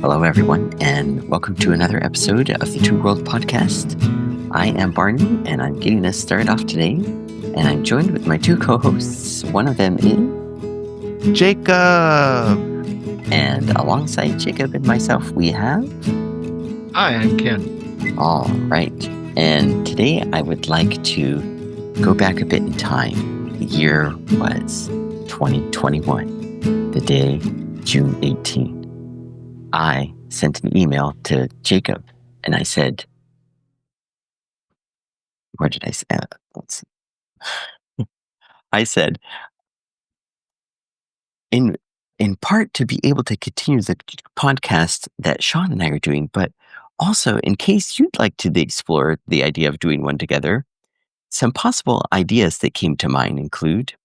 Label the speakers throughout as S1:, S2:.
S1: Hello, everyone, and welcome to another episode of the Two World Podcast. I am Barney, and I'm getting us started off today, and I'm joined with my two co-hosts. One of them is
S2: Jacob.
S1: And alongside Jacob and myself, we have...
S3: Hi, I'm Ken.
S1: All right, and today I would like to go back a bit in time. The year was 2021, the day, June 18th. I sent an email to Jacob and I said, where did I say? I said, in part to be able to continue the podcast that Sean and I are doing, but also in case you'd like to explore the idea of doing one together, some possible ideas that came to mind include: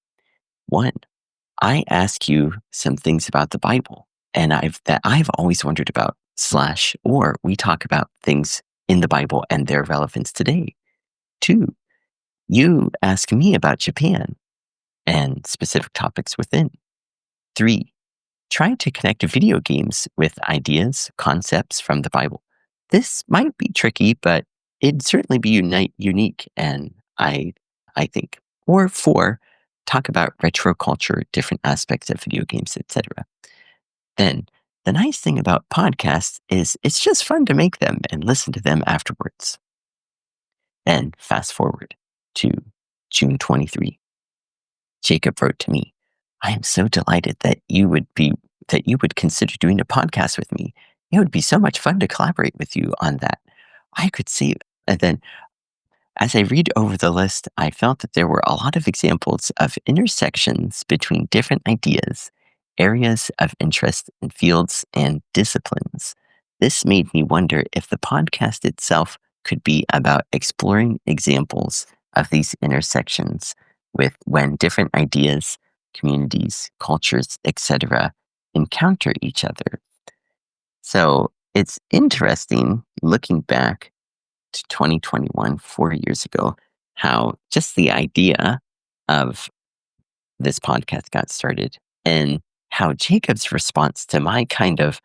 S1: one, I ask you some things about the Bible and I've always wondered about, or we talk about things in the Bible and their relevance today. Two, you ask me about Japan and specific topics within. Three, try to connect video games with ideas, concepts from the Bible. This might be tricky, but it'd certainly be unique, and I think. Or four, talk about retro culture, different aspects of video games, etc. Then, the nice thing about podcasts is it's just fun to make them and listen to them afterwards. Then, fast forward to June 23. Jacob wrote to me, I am so delighted that you would consider doing a podcast with me. It would be so much fun to collaborate with you on that. I could see, and then as I read over the list, I felt that there were a lot of examples of intersections between different ideas, areas of interest, and fields and disciplines. This made me wonder if the podcast itself could be about exploring examples of these intersections with when different ideas, communities, cultures, etc. encounter each other. So it's interesting looking back to 2021, 4 years ago, how just the idea of this podcast got started and how Jacob's response to my kind of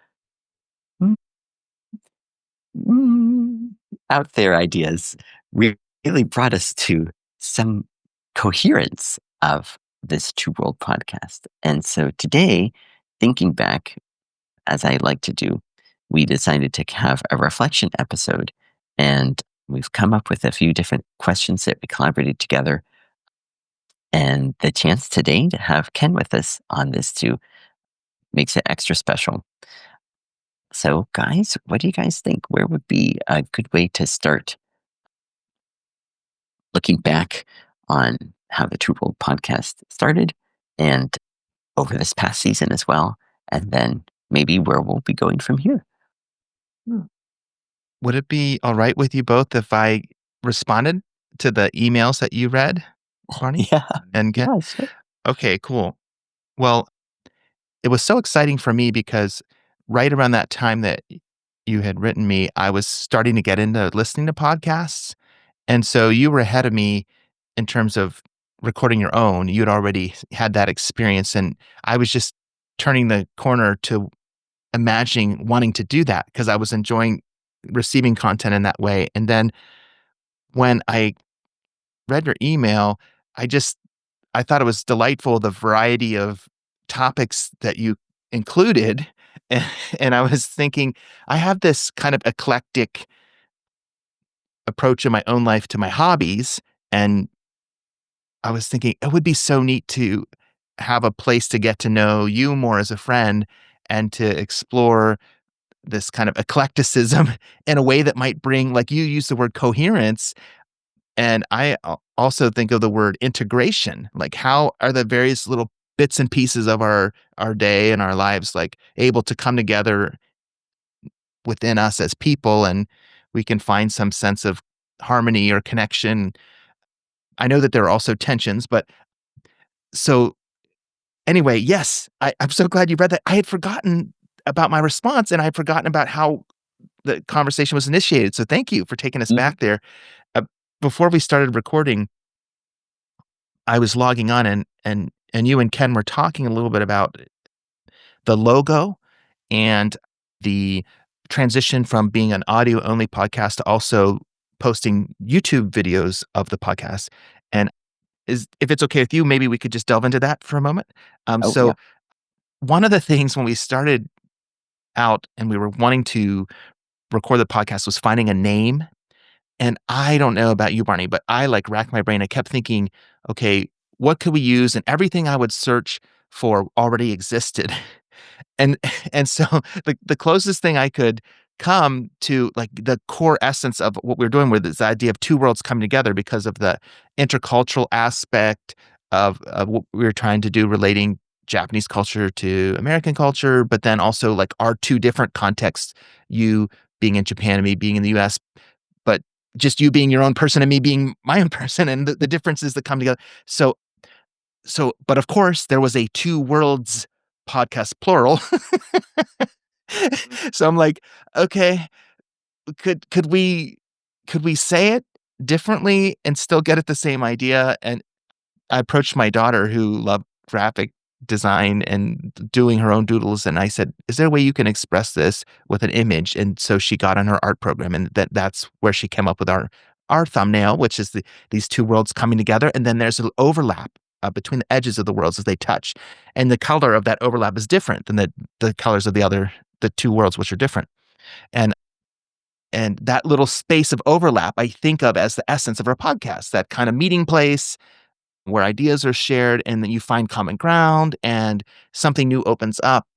S1: out there ideas really brought us to some coherence of this Two World podcast. And so today, thinking back, as I like to do, we decided to have a reflection episode, and we've come up with a few different questions that we collaborated together. And the chance today to have Ken with us on this too makes it extra special. So guys, what do you guys think? Where would be a good way to start looking back on how the Two World podcast started and over this past season as well, and then maybe where we'll be going from here?
S2: Would it be all right with you both if I responded to the emails that you read, Barney?
S1: Yeah.
S2: And Ken?
S1: Yeah, sure.
S2: Okay, cool. Well, it was so exciting for me because right around that time that you had written me, I was starting to get into listening to podcasts. And so you were ahead of me in terms of recording your own. You had already had that experience. And I was just turning the corner to imagining wanting to do that because I was enjoying receiving content in that way. And then when I read your email, I thought it was delightful, the variety of topics that you included. And, and I was thinking, I have this kind of eclectic approach in my own life to my hobbies. And I was thinking it would be so neat to have a place to get to know you more as a friend and to explore this kind of eclecticism in a way that might bring, like you use the word coherence. And I also think of the word integration. Like, how are the various little bits and pieces of our day and our lives like able to come together within us as people, and we can find some sense of harmony or connection. I know that there are also tensions, but so anyway, yes, I'm so glad you read that. I had forgotten about my response, and I had forgotten about how the conversation was initiated. So thank you for taking us back there. Uh, Before we started recording, I was logging on, and you and Ken were talking a little bit about the logo and the transition from being an audio-only podcast to also posting YouTube videos of the podcast. And if it's okay with you, maybe we could just delve into that for a moment.
S1: Oh, yeah.
S2: So one of the things when we started out and we were wanting to record the podcast was finding a name. And I don't know about you, Barney, but I like racked my brain. I kept thinking, okay, what could we use? And everything I would search for already existed. And and so the closest thing I could come to like the core essence of what we're doing with this idea of two worlds coming together because of the intercultural aspect of what we were trying to do relating Japanese culture to American culture, but then also like our two different contexts, you being in Japan and me being in the US, but just you being your own person and me being my own person and the differences that come together. But of course, there was a two worlds podcast plural. So I'm like, okay, could we say it differently and still get at the same idea? And I approached my daughter who loved graphic design and doing her own doodles, and I said, "Is there a way you can express this with an image?" And so she got on her art program, and that's where she came up with our thumbnail, which is these two worlds coming together, and then there's an overlap between the edges of the worlds as they touch, and the color of that overlap is different than the colors of the two worlds, which are different, and and that little space of overlap I think of as the essence of our podcast, that kind of meeting place where ideas are shared and then you find common ground and something new opens up.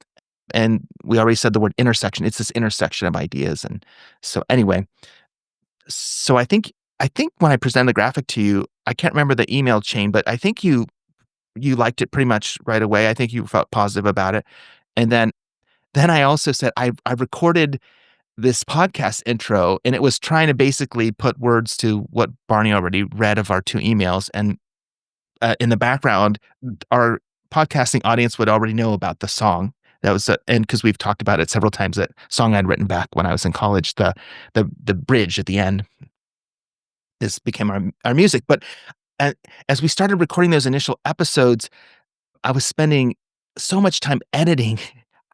S2: And we already said the word intersection. It's this intersection of ideas. And so anyway, so I think when I presented the graphic to you, I can't remember the email chain, but I think you liked it pretty much right away. I think you felt positive about it. And then I also said I recorded this podcast intro and it was trying to basically put words to what Barney already read of our two emails. And in the background, our podcasting audience would already know about the song. That was, and because we've talked about it several times, that song I'd written back when I was in college, the bridge at the end, this became our music. But a as we started recording those initial episodes, I was spending so much time editing,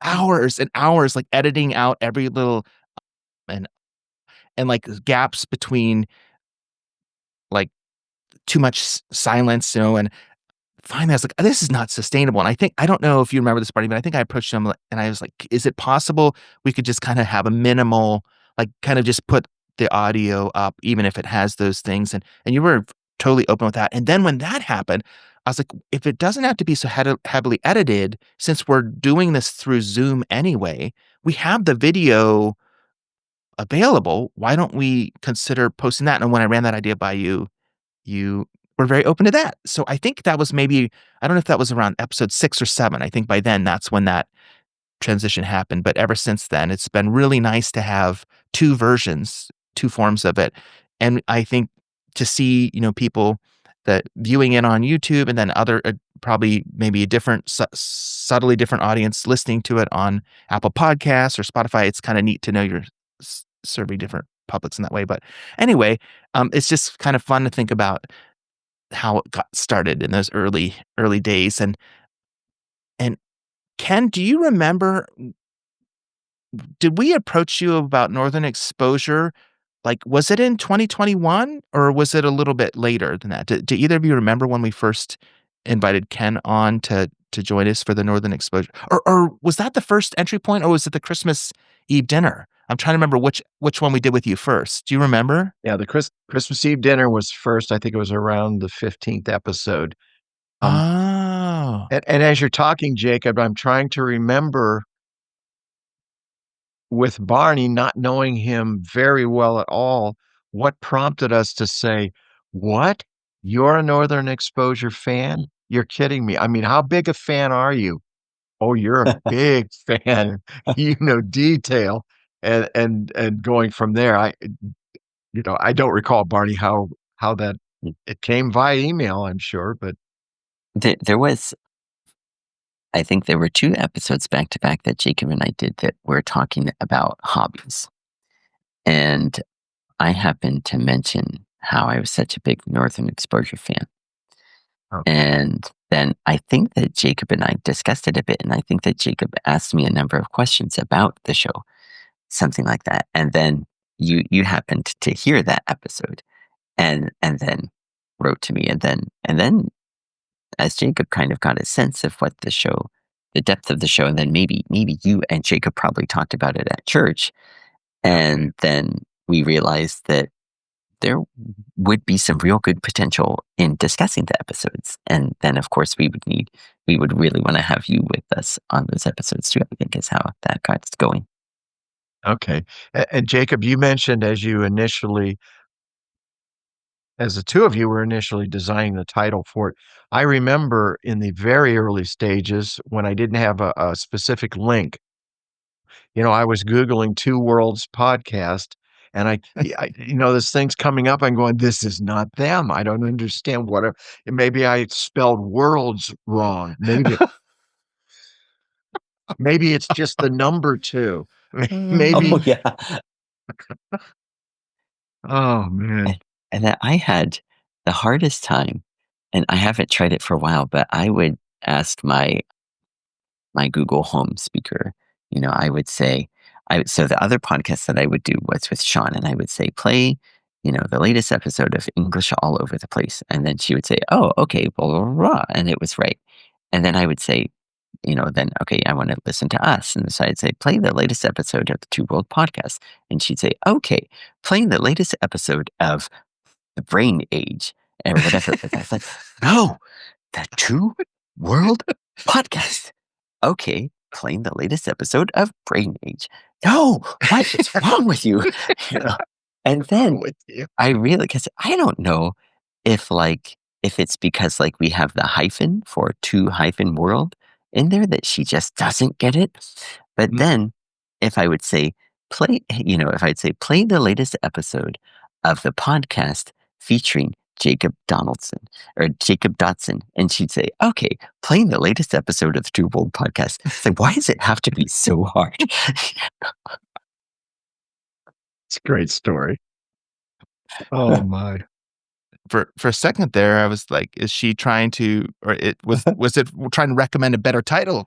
S2: hours and hours, like editing out every little and like gaps between like too much silence, and finally, I was like, "This is not sustainable." And I don't know if you remember this, Barney, but I think I approached him and I was like, "Is it possible we could just kinda have a minimal like, kind of just put the audio up even if it has those things?" And you were totally open with that. And then when that happened, I was like, "If it doesn't have to be so heavily edited, since we're doing this through Zoom anyway, we have the video available. Why don't we consider posting that?" And when I ran that idea by you, you were very open to that. So I think that was maybe I don't know if that was around episode 6 or 7. I think by then that's when that transition happened, but ever since then, it's been really nice to have 2 versions, 2 forms of it. And I think to see, people that viewing it on YouTube and then other probably maybe a different subtly different audience listening to it on Apple Podcasts or Spotify, it's kinda neat to know you're serving different publics in that way. But anyway, it's just kind of fun to think about how it got started in those early days. And Ken, do you remember, did we approach you about Northern Exposure? Like, was it in 2021 or was it a little bit later than that? Do either of you remember when we first invited Ken on to join us for the Northern Exposure? Or was that the first entry point or was it the Christmas Eve dinner? I'm trying to remember which one we did with you first. Do you remember?
S3: Yeah, the Christmas Eve dinner was first. I think it was around the 15th episode. Um,
S2: Oh.
S3: and as you're talking, Jacob, I'm trying to remember with Barney, not knowing him very well at all, what prompted us to say, "What? You're a Northern Exposure fan? You're kidding me. I mean, how big a fan are you?" "Oh, you're a big fan." You know detail. And going from there, I don't recall, Barney, how that it came via email, I'm sure, but
S1: There was I think there were 2 episodes back to back that Jacob and I did that were talking about hobbies, and I happened to mention how I was such a big Northern Exposure fan,
S3: oh,
S1: and then I think that Jacob and I discussed it a bit, and I think that Jacob asked me a number of questions about the show, something like that. And then you happened to hear that episode and then wrote to me. And then as Jacob kind of got a sense of what the depth of the show, and then maybe you and Jacob probably talked about it at church, and then we realized that there would be some real good potential in discussing the episodes. And then, of course, we would really want to have you with us on those episodes too, I think is how that got going.
S3: Okay. And Jacob, you mentioned as the two of you were initially designing the title for it, I remember in the very early stages when I didn't have a specific link, I was Googling Two Worlds podcast and this thing's coming up. I'm going, this is not them. I don't understand maybe I spelled worlds wrong. Maybe it's just the number two. Maybe.
S1: Oh yeah.
S3: Oh man.
S1: And that I had the hardest time, and I haven't tried it for a while, but I would ask my Google Home speaker. I would say, so the other podcast that I would do was with Sean, and I would say, play, the latest episode of English All Over the Place. And then she would say, oh, okay, blah, blah, blah, blah, and it was right. And then I would say, then, okay, I want to listen to us. And so I'd say, play the latest episode of the Two World Podcast. And she'd say, okay, playing the latest episode of The Brain Age, or whatever. But I said, no, the Two World Podcast. Okay, playing the latest episode of Brain Age. No, what is wrong with you? You know? And then
S3: With you.
S1: I really, because I don't know if it's because like we have the hyphen for two-world in there that she just doesn't get it. But
S3: Mm.
S1: then if I would say if I'd say play the latest episode of the podcast featuring Jacob Donaldson or Jacob Dotson, and she'd say, okay, playing the latest episode of the Two World Podcast. It's like, why does it have to be so hard?
S3: It's a great story. Oh my.
S2: For a second there, I was like, is she trying to, or it was it trying to recommend a better title?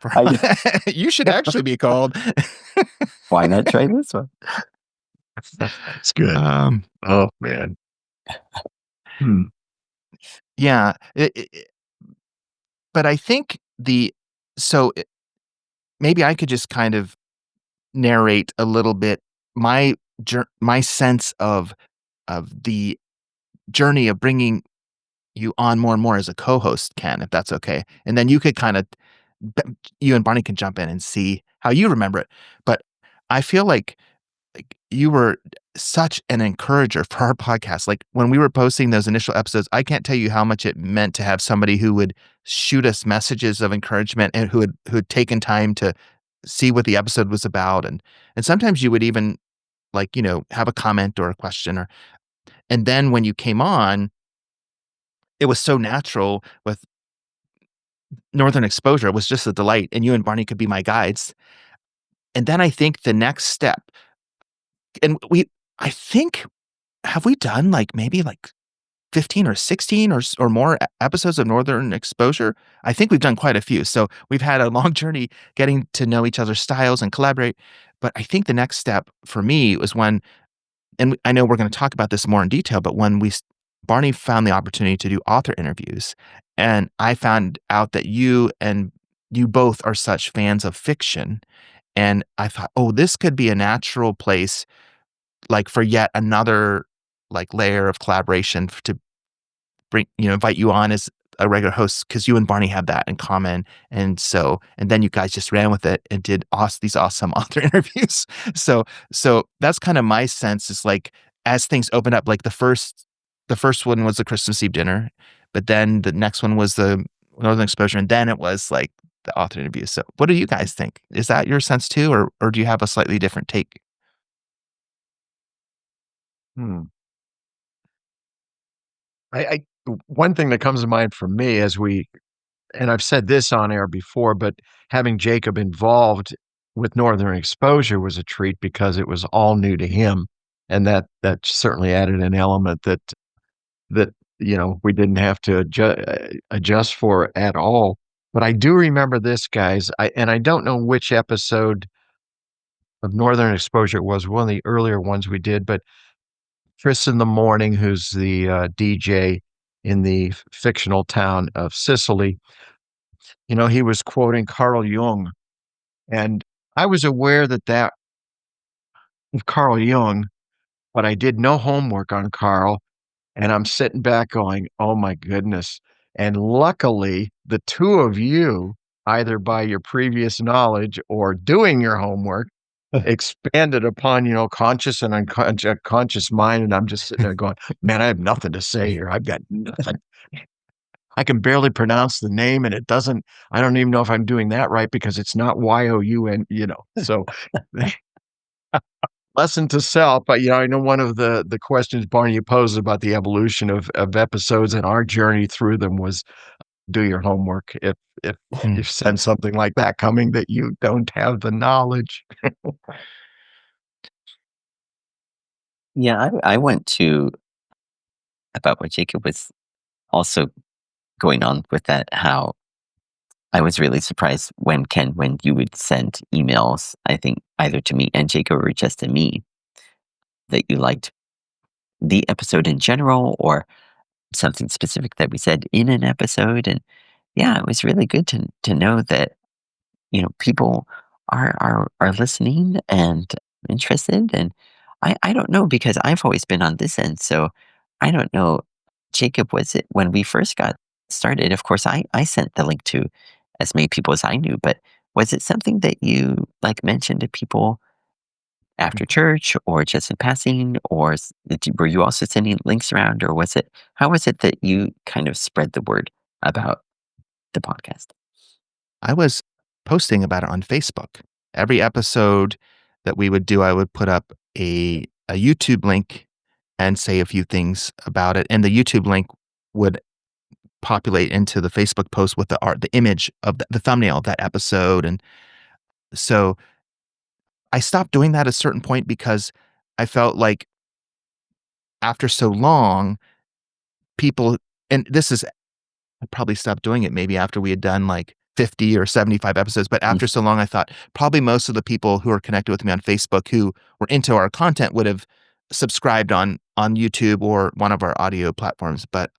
S2: You should actually be called.
S1: Why not try this one?
S3: It's good. Oh man. Hmm.
S2: Yeah. But I think maybe I could just kind of narrate a little bit my sense of the journey of bringing you on more and more as a co-host, Ken, if that's okay. And then you could kind of, you and Barney can jump in and see how you remember it. But I feel like you were such an encourager for our podcast. Like when we were posting those initial episodes, I can't tell you how much it meant to have somebody who would shoot us messages of encouragement and who had taken time to see what the episode was about. And sometimes you would even have a comment or a question and then when you came on, it was so natural with Northern Exposure. It was just a delight. And you and Barney could be my guides. And then I think the next step, and I think, have we done maybe 15 or 16 or more episodes of Northern Exposure? I think we've done quite a few. So we've had a long journey getting to know each other's styles and collaborate. But I think the next step for me was when, and I know we're going to talk about this more in detail, but when Barney found the opportunity to do author interviews, and I found out that you both are such fans of fiction, and I thought, oh, this could be a natural place, for yet another layer of collaboration to invite you on as a regular host because you and Barney have that in common. And then you guys just ran with it and did these awesome author interviews. So that's kind of my sense is as things open up, the first one was the Christmas Eve dinner, but then the next one was the Northern Exposure. And then it was the author interview. So what do you guys think? Is that your sense too? Or do you have a slightly different take?
S3: Hmm. One thing that comes to mind for me and I've said this on air before, but having Jacob involved with Northern Exposure was a treat because it was all new to him. And that certainly added an element that we didn't have to adjust for at all. But I do remember this, guys. I don't know which episode of Northern Exposure it was, one of the earlier ones we did, but Chris in the Morning, who's the, DJ in the fictional town of Sicily, he was quoting Carl Jung, and I was aware that of Carl Jung, but I did no homework on Carl, and I'm sitting back going, "Oh my goodness." And luckily, the 2 of you, either by your previous knowledge or doing your homework, expanded upon, conscious and conscious mind, and I'm just sitting there going, "Man, I have nothing to say here. I've got nothing. I can barely pronounce the name, and I don't even know if I'm doing that right because it's not Y-O-U-N," so lesson to self, but, I know one of the questions, Barney, you posed about the evolution of episodes and our journey through them was do your homework if
S2: Mm.
S3: you sense something like that coming that you don't have the knowledge.
S1: Yeah, I went to about what Jacob was also going on with that, how I was really surprised when you would send emails, I think either to me and Jacob or just to me, that you liked the episode in general or something specific that we said in an episode. And yeah, it was really good to know that, people are listening and interested. And I don't know because I've always been on this end. So I don't know. Jacob, was it when we first got started? Of course, I sent the link to as many people as I knew, but was it something that you like mentioned to people after church or just in passing, or were you also sending links around, or how was it that you kind of spread the word about the podcast?
S2: I was posting about it on Facebook. Every episode that we would do, I would put up a YouTube link and say a few things about it, and the YouTube link would populate into the Facebook post with the image of the thumbnail of that episode, and so I stopped doing that at a certain point because I felt like after so long, people and this is I probably stopped doing it maybe after we had done like 50 or 75 episodes, but
S1: Mm.
S2: after so long, I thought probably most of the people who are connected with me on Facebook who were into our content would have subscribed on YouTube or one of our audio platforms. But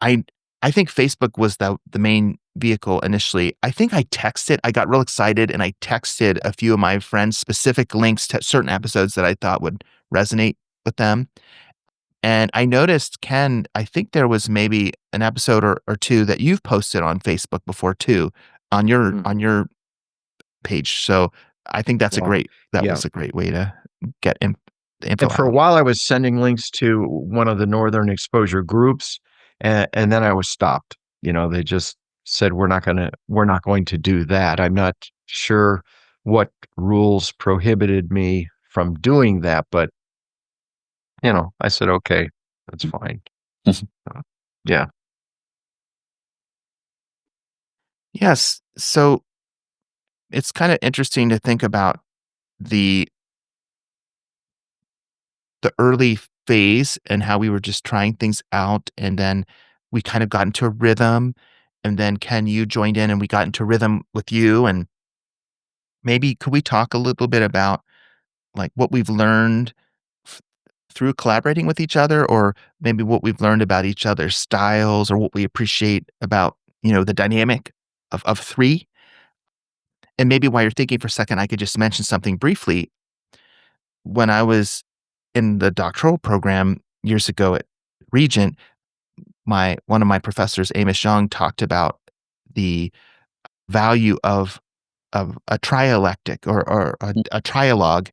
S2: I think Facebook was the main vehicle initially. I think I got real excited and I texted a few of my friends specific links to certain episodes that I thought would resonate with them. And I noticed, Ken, I think there was maybe an episode or 2 that you've posted on Facebook before too,
S3: Mm,
S2: on your page. So I think
S3: wow.
S2: that
S3: Yeah.
S2: was a great way to get the info
S3: And for a
S2: out.
S3: while, I was sending links to one of the Northern Exposure groups, and then I was stopped. They just said, we're not going to do that." I'm not sure what rules prohibited me from doing that, but, I said, "Okay, that's fine." Uh, yeah.
S2: Yes. So it's kind of interesting to think about the the early phase and how we were just trying things out, and then we kind of got into a rhythm, and then Ken, you joined in and we got into rhythm with you, and maybe could we talk a little bit about like what we've learned f- through collaborating with each other, or maybe what we've learned about each other's styles, or what we appreciate about, the dynamic of three. And maybe while you're thinking for a second, I could just mention something briefly. When I was in the doctoral program years ago at Regent, my one of my professors, Amos Young, talked about the value of a trialectic or a trialogue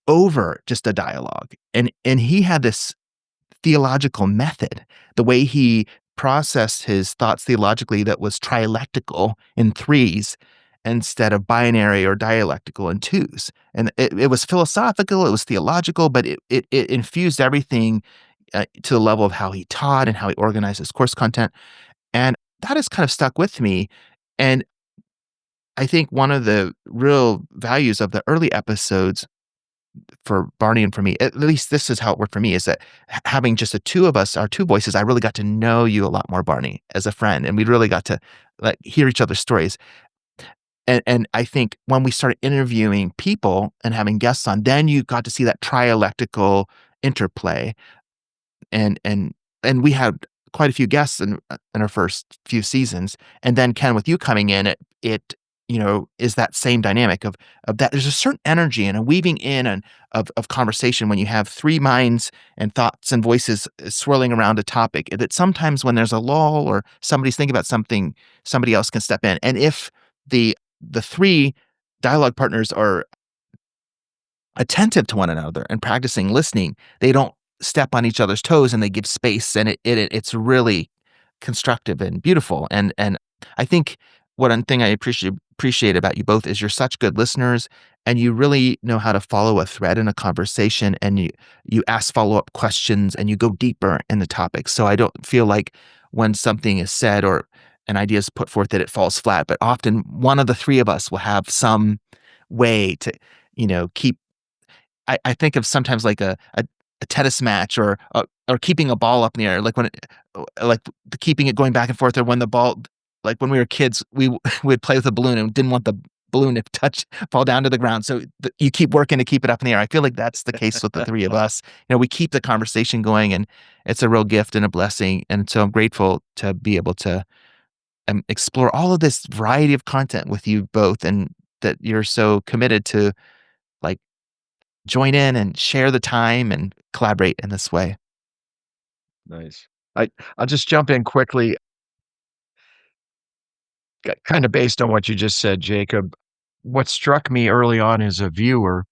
S2: over just a dialogue. And he had this theological method, the way he processed his thoughts theologically that was trialectical in threes instead of binary or dialectical in twos. And it was philosophical, it was theological, but it infused everything to the level of how he taught and how he organized his course content. And that has kind of stuck with me. And I think one of the real values of the early episodes for Barney and for me, at least this is how it worked for me, is that having just the two of us, our two voices, I really got to know you a lot more, Barney, as a friend, and we really got to like hear each other's stories. And I think when we started interviewing people and having guests on, then you got to see that trialectical interplay. And and and we had quite a few guests in our first few seasons, and then Ken, with you coming in, it is that same dynamic of that. There's a certain energy and a weaving in and of conversation when you have three minds and thoughts and voices swirling around a topic. That sometimes when there's a lull or somebody's thinking about something, somebody else can step in. And if the three dialogue partners are attentive to one another and practicing listening, they don't step on each other's toes and they give space, and it's really constructive and beautiful. And I think one thing I appreciate about you both is you're such good listeners, and you really know how to follow a thread in a conversation, and you ask follow-up questions and you go deeper in the topic. So I don't feel like when something is said or an idea is put forth that it falls flat, but often one of the three of us will have some way to keep. I think of sometimes like a tennis match, or keeping a ball up in the air, like when like keeping it going back and forth, or when the ball, like when we were kids, we would play with a balloon and didn't want the balloon to fall down to the ground. So you keep working to keep it up in the air. I feel like that's the case with the three of us. We keep the conversation going, and it's a real gift and a blessing. And so I'm grateful to be able to explore all of this variety of content with you both, and that you're so committed to, like, join in and share the time and collaborate in this way.
S3: Nice. I'll just jump in quickly, kind of based on what you just said, Jacob. What struck me early on as a viewer,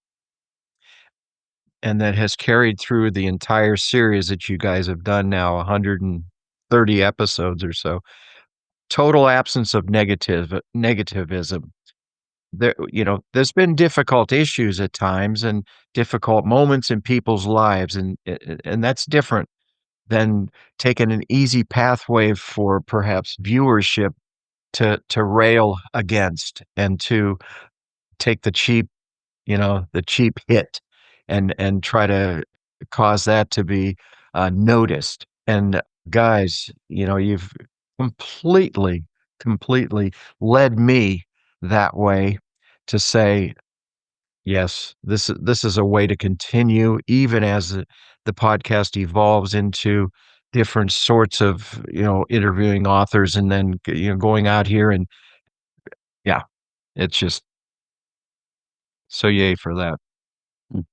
S3: and that has carried through the entire series that you guys have done now, 130 episodes or so, total absence of negativism. There's been difficult issues at times and difficult moments in people's lives, and that's different than taking an easy pathway for perhaps viewership to rail against, and to take the cheap hit, and try to cause that to be noticed. And guys, you've completely, completely led me that way to say, yes, this is a way to continue, even as the podcast evolves into different sorts of, interviewing authors, and then, going out here, and yeah, it's just so yay for that.
S1: Mm,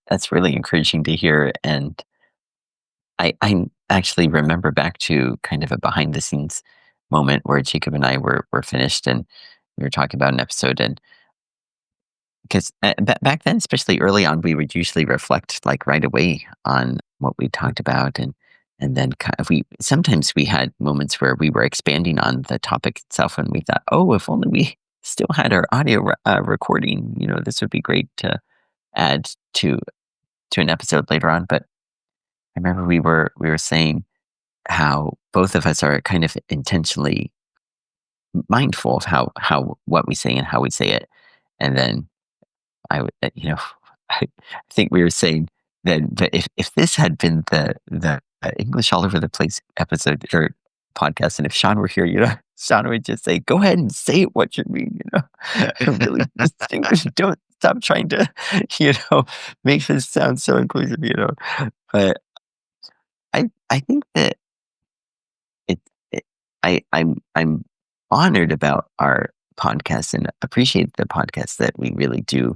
S1: That's really encouraging to hear. And I actually remember back to kind of a behind the scenes moment where Jacob and I were finished, and we were talking about an episode. And because back then, especially early on, we would usually reflect like right away on what we talked about, and then kind of sometimes we had moments where we were expanding on the topic itself, and we thought, oh, if only we still had our audio recording, this would be great to add to an episode later on. But I remember we were saying how both of us are kind of intentionally mindful of how what we say and how we say it. And then I think we were saying that if this had been the English all over the place episode or podcast, and if Sean were here, Sean would just say, "Go ahead and say it what you mean," really distinguish. Don't stop trying to, you know, make this sound so inclusive. But I think that it, I'm honored about our podcast and appreciate the podcast that we really do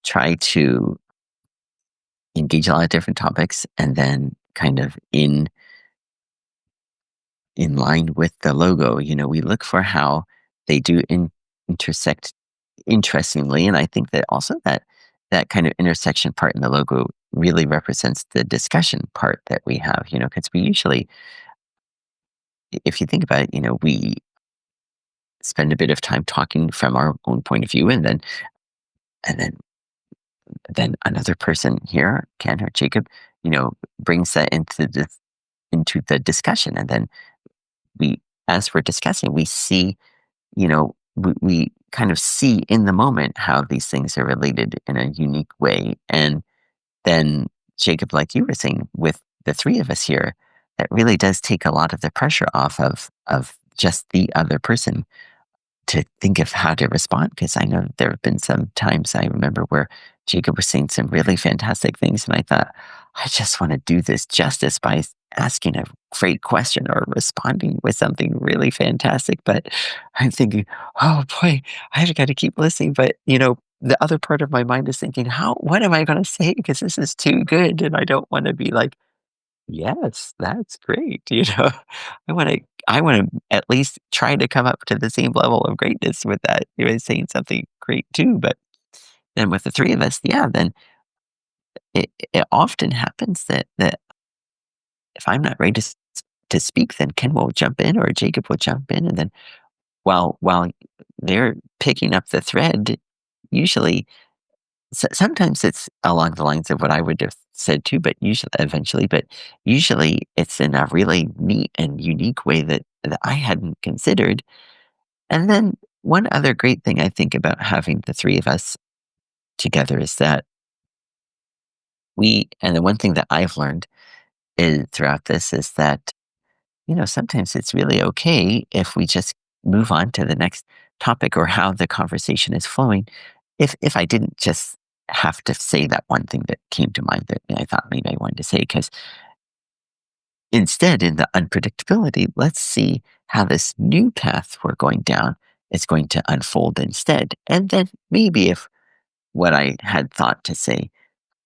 S1: try to engage a lot of different topics, and then kind of in line with the logo, we look for how they do intersect interestingly. And I think that also that kind of intersection part in the logo really represents the discussion part that we have, because we usually, if you think about it, we spend a bit of time talking from our own point of view, and then another person here, Ken or Jacob, brings that into the discussion. And then as we're discussing, we see, we kind of see in the moment how these things are related in a unique way. And then, Jacob, like you were saying, with the three of us here, that really does take a lot of the pressure off of just the other person. to think of how to respond because I know there have been some times I remember where Jacob was saying some really fantastic things, and I thought, I just want to do this justice by asking a great question or responding with something really fantastic. But I'm thinking, oh boy, I've got to keep listening. But the other part of my mind is thinking, what am I going to say? Because this is too good, and I don't want to be like, yes, that's great. I wanna at least try to come up to the same level of greatness with that, saying something great too, but then with the 3 of us, yeah, then it often happens that if I'm not ready to speak, then Ken will jump in or Jacob will jump in, and then while they're picking up the thread, usually sometimes it's along the lines of what I would have said too, but usually it's in a really neat and unique way that I hadn't considered. And then one other great thing I think about having the 3 of us together is that and the one thing that I've learned is throughout this is that, sometimes it's really okay if we just move on to the next topic or how the conversation is flowing. If I didn't just have to say that one thing that came to mind that I thought maybe I wanted to say, because instead, in the unpredictability, let's see how this new path we're going down is going to unfold instead. And then maybe if what I had thought to say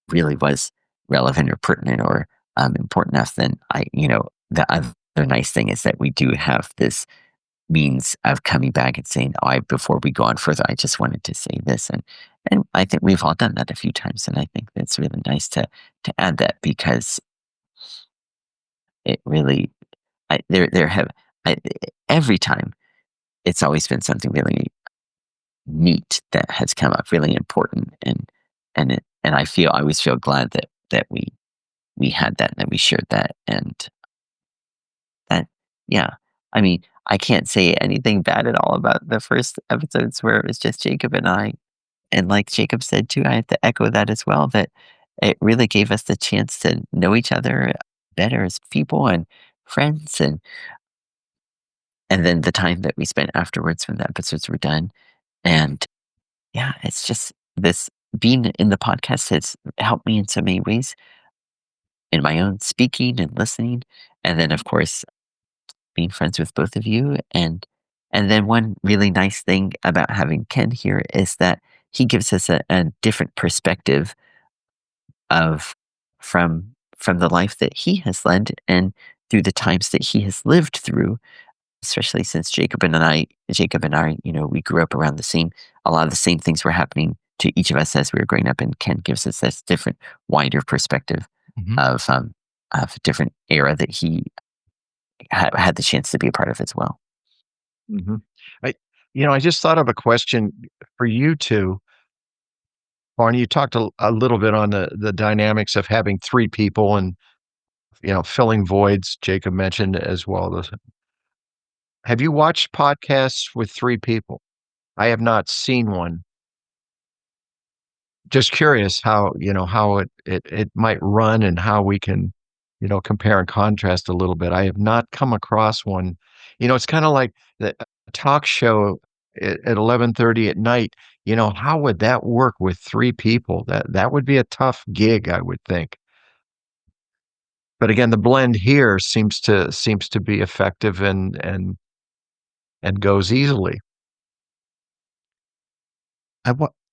S1: really was relevant or pertinent or important enough, then the other nice thing is that we do have this means of coming back and saying, "Oh, before we go on further, I just wanted to say this," and I think we've all done that a few times, and I think that's really nice to add that because it really, there have I, every time it's always been something really neat that has come up, really important, and I always feel glad that we had that and that we shared that, and that yeah, I mean, I can't say anything bad at all about the first episodes where it was just Jacob and I. And like Jacob said too, I have to echo that as well, that it really gave us the chance to know each other better as people and friends and then the time that we spent afterwards when the episodes were done. And yeah, it's just this being in the podcast has helped me in so many ways in my own speaking and listening. And then of course being friends with both of you. And then one really nice thing about having Ken here is that he gives us a different perspective of from the life that he has led and through the times that he has lived through, especially since Jacob and I, we grew up around a lot of the same things were happening to each of us as we were growing up, and Ken gives us this different, wider perspective
S2: Mhm.
S1: of a different era that he had the chance to be a part of as well.
S3: Mhm. I I just thought of a question for you 2. Barney, you talked a little bit on the dynamics of having 3 people and, filling voids, Jacob mentioned as well. Have you watched podcasts with 3 people? I have not seen one. Just curious how, how it might run and how we can, compare and contrast a little bit. I have not come across one. It's kinda like a talk show at 11:30 at night. How would that work with 3 people? That would be a tough gig, I would think. But again, the blend here seems to be effective and goes easily.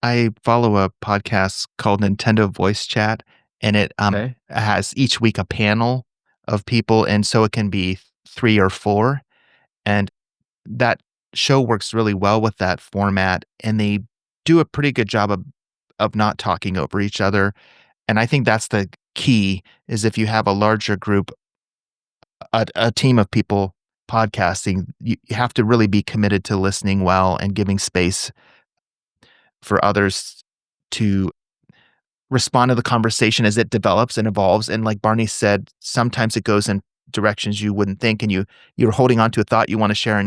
S2: I follow a podcast called Nintendo Voice Chat, and it,
S3: Okay.
S2: has each week a panel of people, and so it can be 3 or 4, and that show works really well with that format, and they do a pretty good job of not talking over each other, and I think that's the key, is if you have a larger group, a team of people podcasting, you have to really be committed to listening well and giving space for others to respond to the conversation as it develops and evolves, and like Barney said, sometimes it goes in directions you wouldn't think, and you're holding on to a thought you wanna share,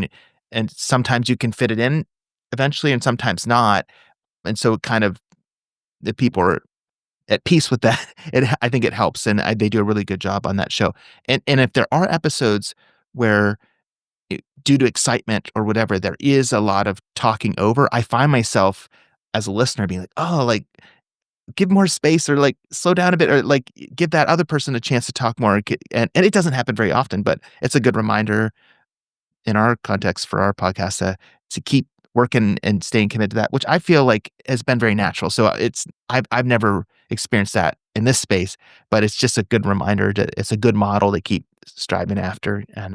S2: and sometimes you can fit it in eventually and sometimes not, and so kind of the people are at peace with that. I think it helps, and they do a really good job on that show, and if there are episodes where due to excitement or whatever, there is a lot of talking over. I find myself as a listener being like, oh, like, give more space, or like slow down a bit, or like give that other person a chance to talk more. And it doesn't happen very often, but it's a good reminder in our context for our podcast to keep working and staying committed to that, which I feel like has been very natural. So I've never experienced that in this space, but it's just a good reminder it's a good model to keep striving after. And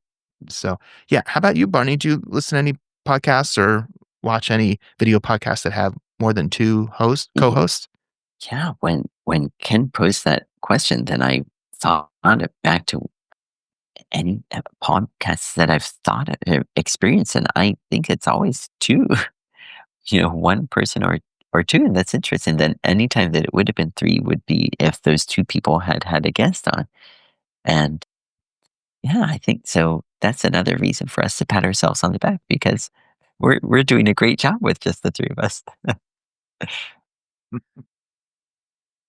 S2: so, yeah. How about you, Barney? Do you listen to any podcasts or watch any video podcasts that have more than two co-hosts?
S1: Yeah, when Ken posed that question, then I thought it back to any podcasts that I've thought of, experienced, and I think it's always two, one person or two, and that's interesting. Then anytime that it would have been three would be if those two people had had a guest on, and yeah, I think so. That's another reason for us to pat ourselves on the back because we're doing a great job with just the three of us.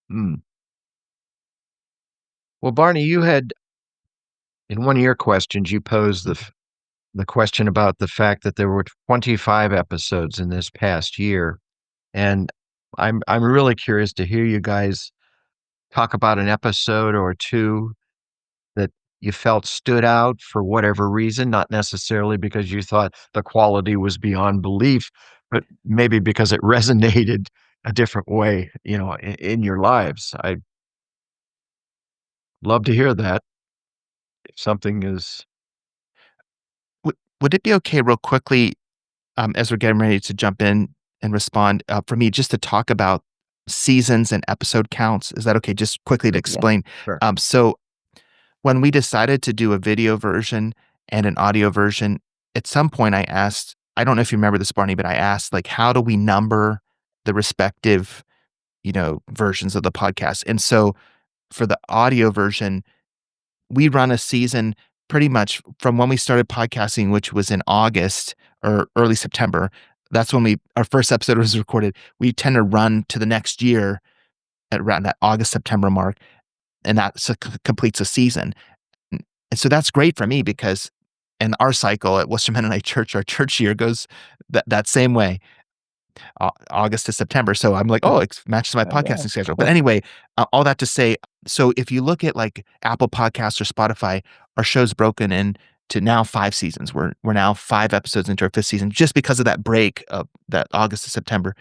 S3: Hmm. Well, Barney, you had in one of your questions, you posed the question about the fact that there were 25 episodes in this past year, and I'm really curious to hear you guys talk about an episode or two that you felt stood out for whatever reason, not necessarily because you thought the quality was beyond belief, but maybe because it resonated a different way, in your lives. I'd love to hear that. If something is
S2: Would it be okay, real quickly, as we're getting ready to jump in and respond, for me just to talk about seasons and episode counts? Is that okay? Just quickly to
S1: Yeah,
S2: explain.
S3: sure.
S2: So when we decided to do a video version and an audio version, at some point I asked, I don't know if you remember this, Barney, but I asked, like, how do we number the respective, versions of the podcast? And so for the audio version, we run a season pretty much from when we started podcasting, which was in August or early September. That's when our first episode was recorded. We tend to run to the next year at around that August, September mark, and that completes a season. And so that's great for me because in our cycle at Worcester Mennonite Church, our church year goes that same way. August to September. So I'm like, oh, it matches my
S1: oh, yeah.
S2: podcasting schedule. But anyway, all that to say, so if you look at like Apple Podcasts or Spotify, our show's broken into now 5 seasons. We're now 5 episodes into our 5th season just because of that break of that August to September.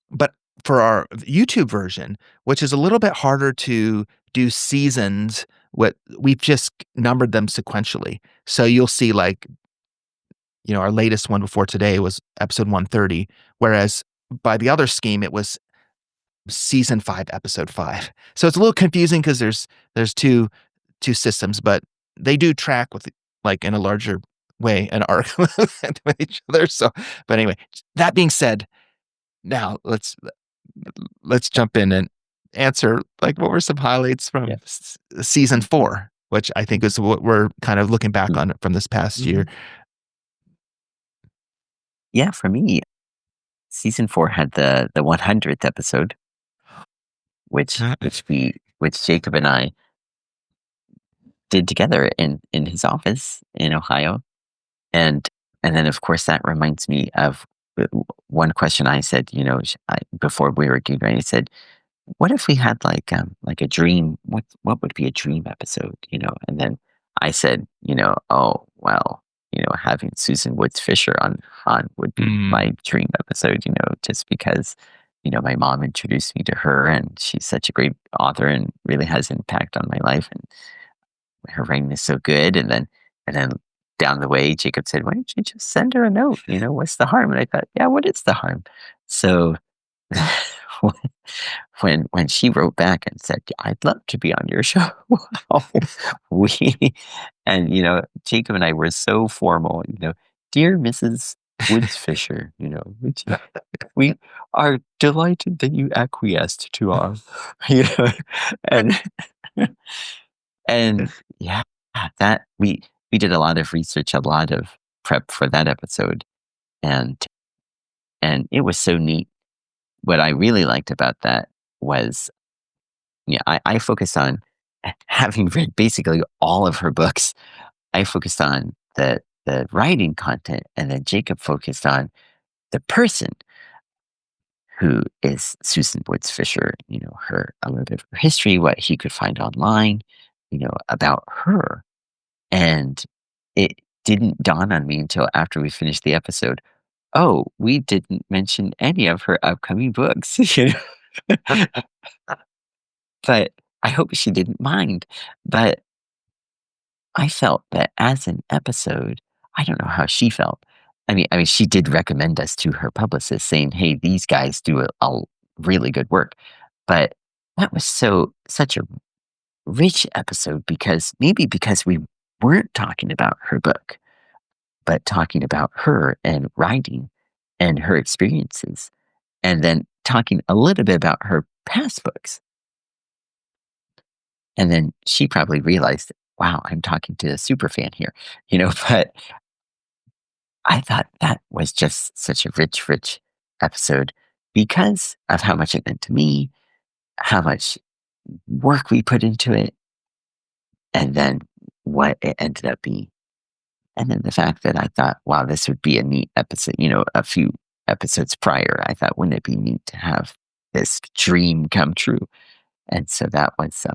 S2: But for our YouTube version, which is a little bit harder to do seasons, we've just numbered them sequentially. So you'll see like our latest one before today was episode 130, whereas by the other scheme, it was season 5, episode 5. So it's a little confusing because there's two systems, but they do track with like in a larger way an arc with each other. So, but anyway, that being said, now let's jump in and answer like what were some highlights from
S1: Yeah.
S2: season 4, which I think is what we're kind of looking back on from this past year.
S1: Yeah, for me, season 4 had the 100th episode, which Jacob and I did together in his office in Ohio, and then of course that reminds me of one question I said, before we were getting ready. I said, "What if we had like a dream? What would be a dream episode?" And then I said, "Oh well, having Susan Woods Fisher on would be my dream episode." Just because my mom introduced me to her, and she's such a great author and really has impact on my life, and her writing is so good. And then down the way, Jacob said, "Why don't you just send her a note? What's the harm?" And I thought, yeah, what is the harm? So when she wrote back and said, "I'd love to be on your show," we and Jacob and I were so formal. Dear Mrs. Woods Fisher, we are delighted that you acquiesced to our, you know, and and yeah, that we did a lot of research, a lot of prep for that episode, and it was so neat. What I really liked about that was, I focused on having read basically all of her books. I focused on the writing content, and then Jacob focused on the person who is Susan Woods Fisher, her a little bit of her history, what he could find online, about her. And it didn't dawn on me until after we finished the episode. Oh, we didn't mention any of her upcoming books, But I hope she didn't mind. But I felt that as an episode, I don't know how she felt. I mean, she did recommend us to her publicist, saying, "Hey, these guys do a really good work." But that was such a rich episode because maybe because we weren't talking about her book, but talking about her and writing and her experiences, and then talking a little bit about her past books. And then she probably realized, wow, I'm talking to a super fan here, but I thought that was just such a rich, rich episode because of how much it meant to me, how much work we put into it, and then what it ended up being. And then the fact that I thought, wow, this would be a neat episode, a few episodes prior, I thought, wouldn't it be neat to have this dream come true? And so that was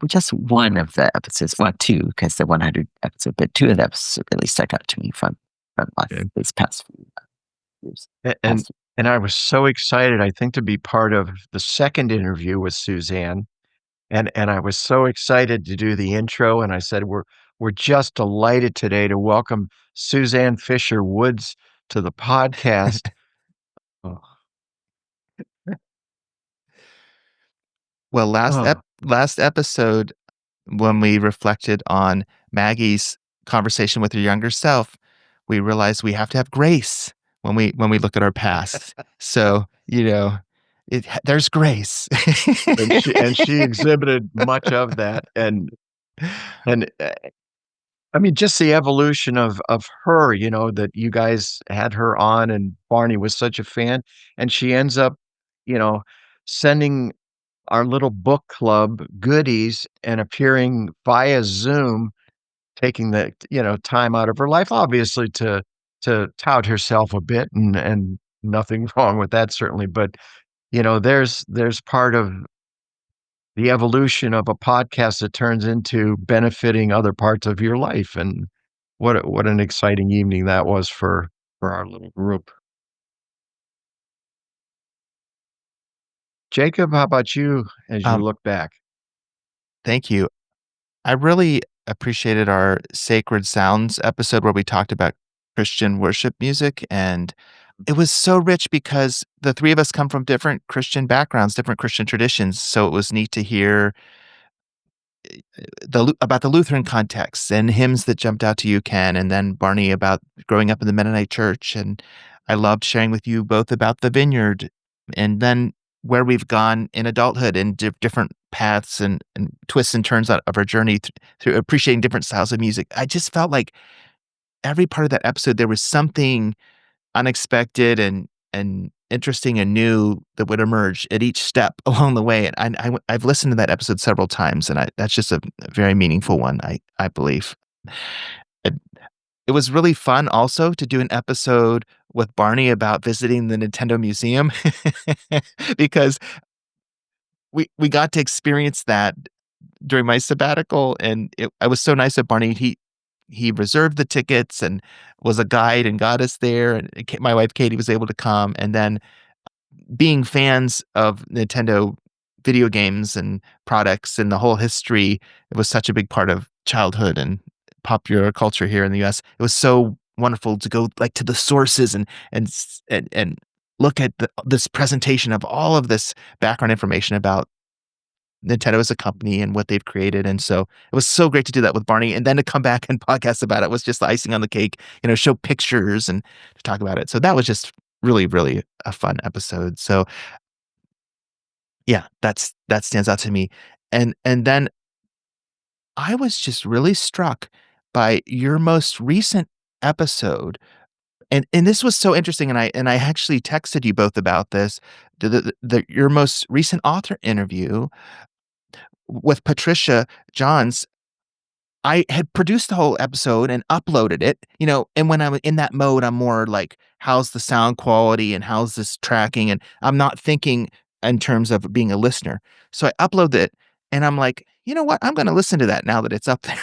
S1: just one of the episodes, well, two, because the 100 episode, but two of the episodes really stuck out to me from
S3: Okay.
S1: this past few years.
S3: And and I was so excited, I think, to be part of the second interview with Suzanne, and I was so excited to do the intro, and I said, "We're just delighted today to welcome Suzanne Fisher Woods to the podcast." Oh.
S2: Well,
S3: Oh.
S2: last episode, when we reflected on Maggie's conversation with her younger self, we realized we have to have grace when we look at our past. So, there's grace.
S3: And she exhibited much of that, and I mean, just the evolution of her, that you guys had her on, and Barney was such a fan, and she ends up, you know, sending our little book club goodies and appearing via Zoom, taking the, time out of her life, obviously to tout herself a bit, and nothing wrong with that, certainly, but, there's part of the evolution of a podcast that turns into benefiting other parts of your life, and what an exciting evening that was for our little group. Jacob, how about you as you
S2: Um,
S3: look back?
S2: Thank you. I really appreciated our Sacred Sounds episode where we talked about Christian worship music, and it was so rich because the 3 of us come from different Christian backgrounds, different Christian traditions, so it was neat to hear about the Lutheran context and hymns that jumped out to you, Ken, and then Barney about growing up in the Mennonite church, and I loved sharing with you both about the vineyard, and then where we've gone in adulthood and different paths and twists and turns out of our journey through appreciating different styles of music. I just felt like every part of that episode, there was something unexpected and interesting and new that would emerge at each step along the way, and I've listened to that episode several times, and that's just a very meaningful one, I believe. It it was really fun also to do an episode with Barney about visiting the Nintendo Museum because we got to experience that during my sabbatical, and I was so nice of Barney. He reserved the tickets and was a guide and got us there, and my wife Katie was able to come, and then being fans of Nintendo video games and products and the whole history, it was such a big part of childhood and popular culture here in the US. It was so wonderful to go, like, to the sources and look at this presentation of all of this background information about Nintendo as a company and what they've created, and so it was so great to do that with Barney, and then to come back and podcast about it was just the icing on the cake, show pictures and to talk about it. So that was just really, really a fun episode. So, yeah, that stands out to me. And then I was just really struck by your most recent episode, and this was so interesting, and I actually texted you both about this, your most recent author interview with Patricia Johns. I had produced the whole episode and uploaded it, and when I'm in that mode, I'm more like, how's the sound quality and how's this tracking? And I'm not thinking in terms of being a listener. So I upload it and I'm like, you know what? I'm going to listen to that now that it's up there.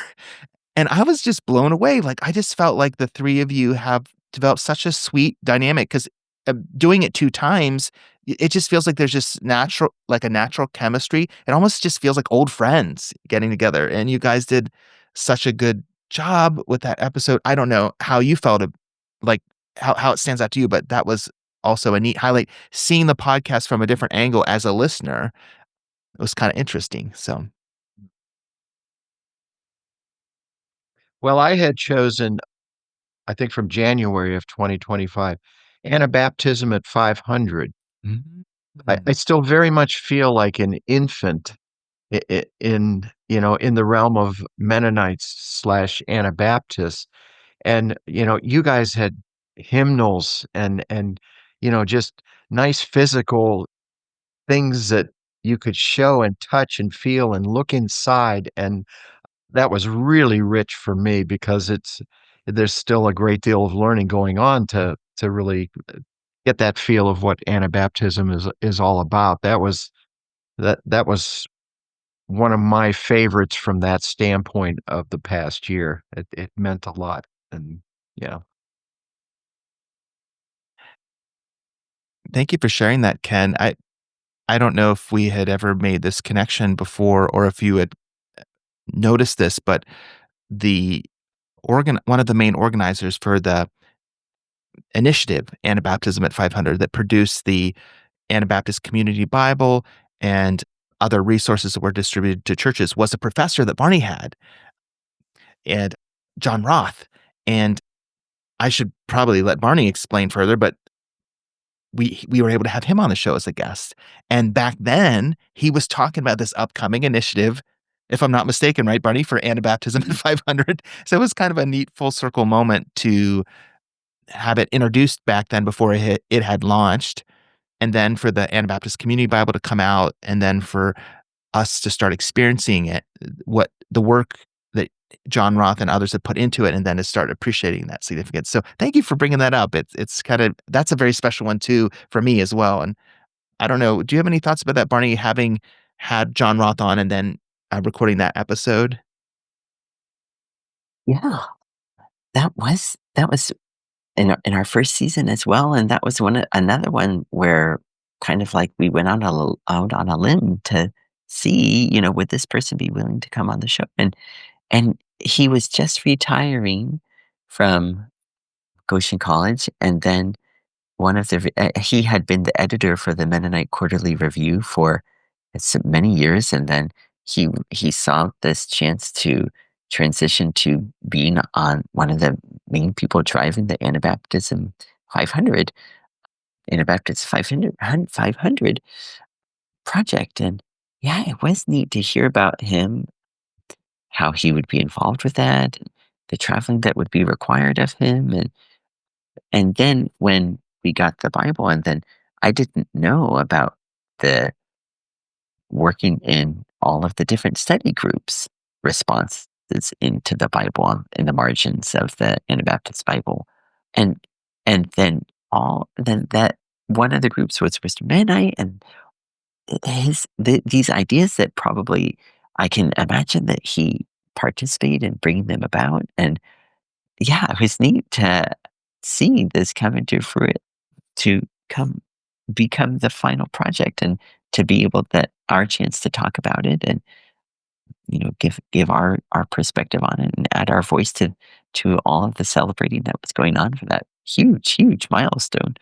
S2: And I was just blown away. Like, I just felt like the three of you have developed such a sweet dynamic because doing it two times, it just feels like there's just like a natural chemistry. It almost just feels like old friends getting together. And you guys did such a good job with that episode. I don't know how you felt, like how it stands out to you, but that was also a neat highlight. Seeing the podcast from a different angle as a listener, it was kind of interesting. So,
S3: Well, I had chosen, I think from January of 2025, Anabaptism at 500. I
S2: Mhm.
S3: still very much feel like an infant in, in the realm of Mennonites slash Anabaptists. And, you guys had hymnals and, just nice physical things that you could show and touch and feel and look inside. And that was really rich for me because there's still a great deal of learning going on to really get that feel of what Anabaptism is all about. That was one of my favorites from that standpoint of the past year. It meant a lot, and yeah.
S2: Thank you for sharing that, Ken. I don't know if we had ever made this connection before or if you had noticed this, but the one of the main organizers for the initiative Anabaptism at 500 that produced the Anabaptist Community Bible and other resources that were distributed to churches was a professor that Barney had, and John Roth. And I should probably let Barney explain further, but we were able to have him on the show as a guest. And back then, he was talking about this upcoming initiative, if I'm not mistaken, right, Barney, for Anabaptism at 500. So it was kind of a neat full circle moment to have it introduced back then before it had launched, and then for the Anabaptist Community Bible to come out, and then for us to start experiencing it, what the work that John Roth and others have put into it, and then to start appreciating that significance. So thank you for bringing that up. It's kind of that's a very special one too for me as well. And I don't know, do you have any thoughts about that, Barney, having had John Roth on and then recording that episode?
S1: Yeah, that was in our first season as well, and that was another one where kind of like we went out on a limb to see, would this person be willing to come on the show? And he was just retiring from Goshen College, and then he had been the editor for the Mennonite Quarterly Review for many years, and then he saw this chance to transition to being on one of the main people driving the Anabaptism 500, Anabaptist 500 project, and yeah, it was neat to hear about him, how he would be involved with that, the traveling that would be required of him, and then when we got the Bible, and then I didn't know about the working in all of the different study groups responses into the Bible in the margins of the Anabaptist Bible. And then that one of the groups was Mr. Mennonite, and these ideas that probably I can imagine that he participated in bringing them about. And yeah, it was neat to see this come into fruit, to come become the final project, and to be able that our chance to talk about it, and give our perspective on it, and add our voice to all of the celebrating that was going on for that huge milestone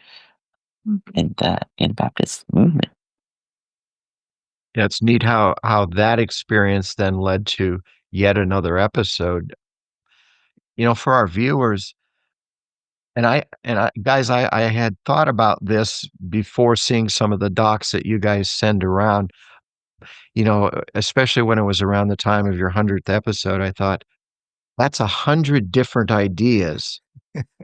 S1: in the Anabaptist movement.
S3: Yeah, it's neat how that experience then led to yet another episode. For our viewers, and I guys, I had thought about this before seeing some of the docs that you guys send around, especially when it was around the time of your 100th episode. I thought, that's 100 different ideas.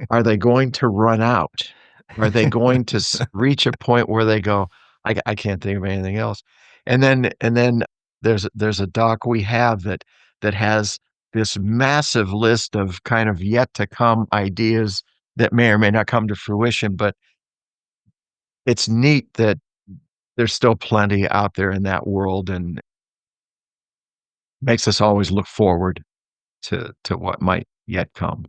S3: Are they going to run out? Are they going to reach a point where they go, I can't think of anything else? And then there's a doc we have that has this massive list of kind of yet to come ideas that may or may not come to fruition, but it's neat that there's still plenty out there in that world and makes us always look forward to what might yet come.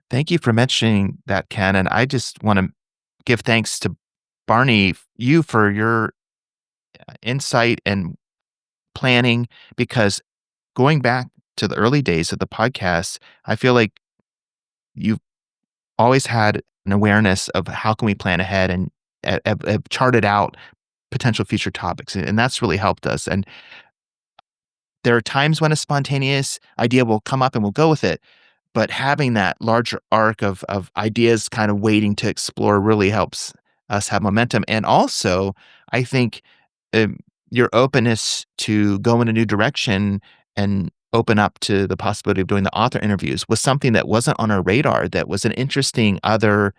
S2: Thank you for mentioning that, Ken. And I just want to give thanks to Barney, you for your insight and planning, because going back to the early days of the podcast, I feel like you've always had an awareness of how can we plan ahead and have charted out potential future topics. And that's really helped us. And there are times when a spontaneous idea will come up and we'll go with it. But having that larger arc of ideas kind of waiting to explore really helps us have momentum. And also, I think um, your openness to go in a new direction and open up to the possibility of doing the author interviews was something that wasn't on our radar. That was an interesting other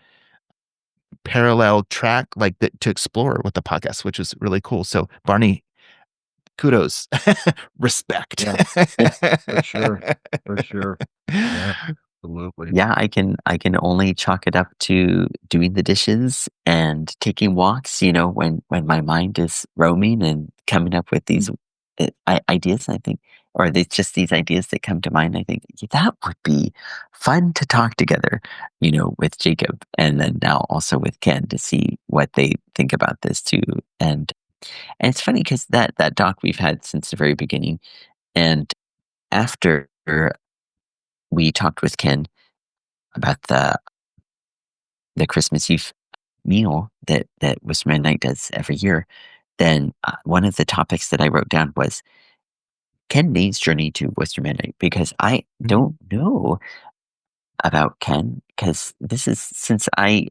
S2: parallel track like that to explore with the podcast, which was really cool. So, Barney, kudos, respect.
S3: Yeah, for sure. For sure. Yeah, absolutely.
S1: Yeah, I can only chalk it up to doing the dishes and taking walks, when my mind is roaming and coming up with these ideas, I think, or just these ideas that come to mind. I think, "Yeah, that would be fun to talk together, with Jacob, and then now also with Ken to see what they think about this too." And it's funny because that doc we've had since the very beginning, and after we talked with Ken about the Christmas Eve meal that Wisdom Night does every year, then one of the topics that I wrote down was Ken Nade's journey to Wisdom Night, because I don't know about Ken, because this is since I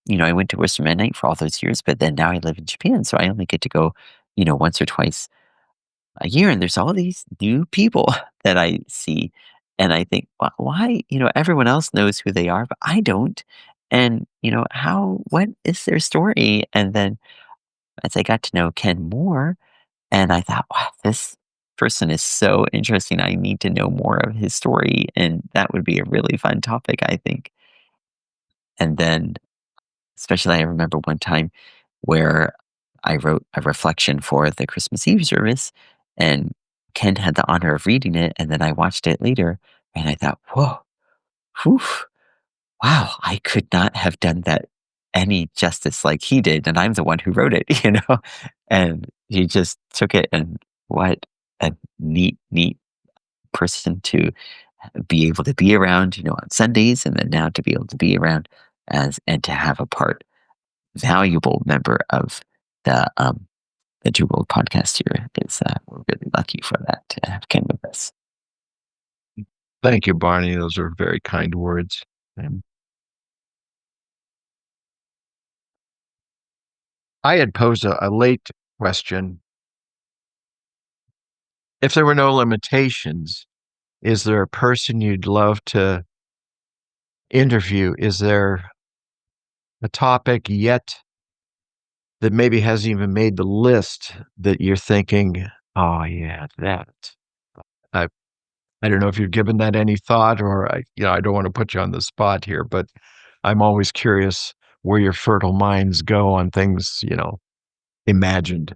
S1: went to Wisdom Night for all those years, but then now I live in Japan, so I only get to go once or twice a year, and there's all these new people that I see, and I think, Why? Everyone else knows who they are, but I don't." And what is their story?" And then as I got to know Ken more, and I thought, "Wow, this person is so interesting. I need to know more of his story," and that would be a really fun topic, I think. And then, especially, I remember one time where I wrote a reflection for the Christmas Eve service, and Ken had the honor of reading it, and then I watched it later, and I thought, "Whoa, whew, wow, I could not have done that any justice like he did, and I'm the one who wrote it," And he just took it, and what a neat person to be able to be around, on Sundays, and then now to be able to be around and to have a valuable member of the Two World podcast here. We're really lucky for that to have Ken with us.
S3: Thank you, Barney. Those are very kind words. And I had posed a late question. If there were no limitations, is there a person you'd love to interview? Is there a topic yet that maybe hasn't even made the list that you're thinking, "Oh, yeah, that." I I don't know if you've given that any thought, or I don't wanna put you on the spot here, but I'm always curious where your fertile minds go on things, imagined.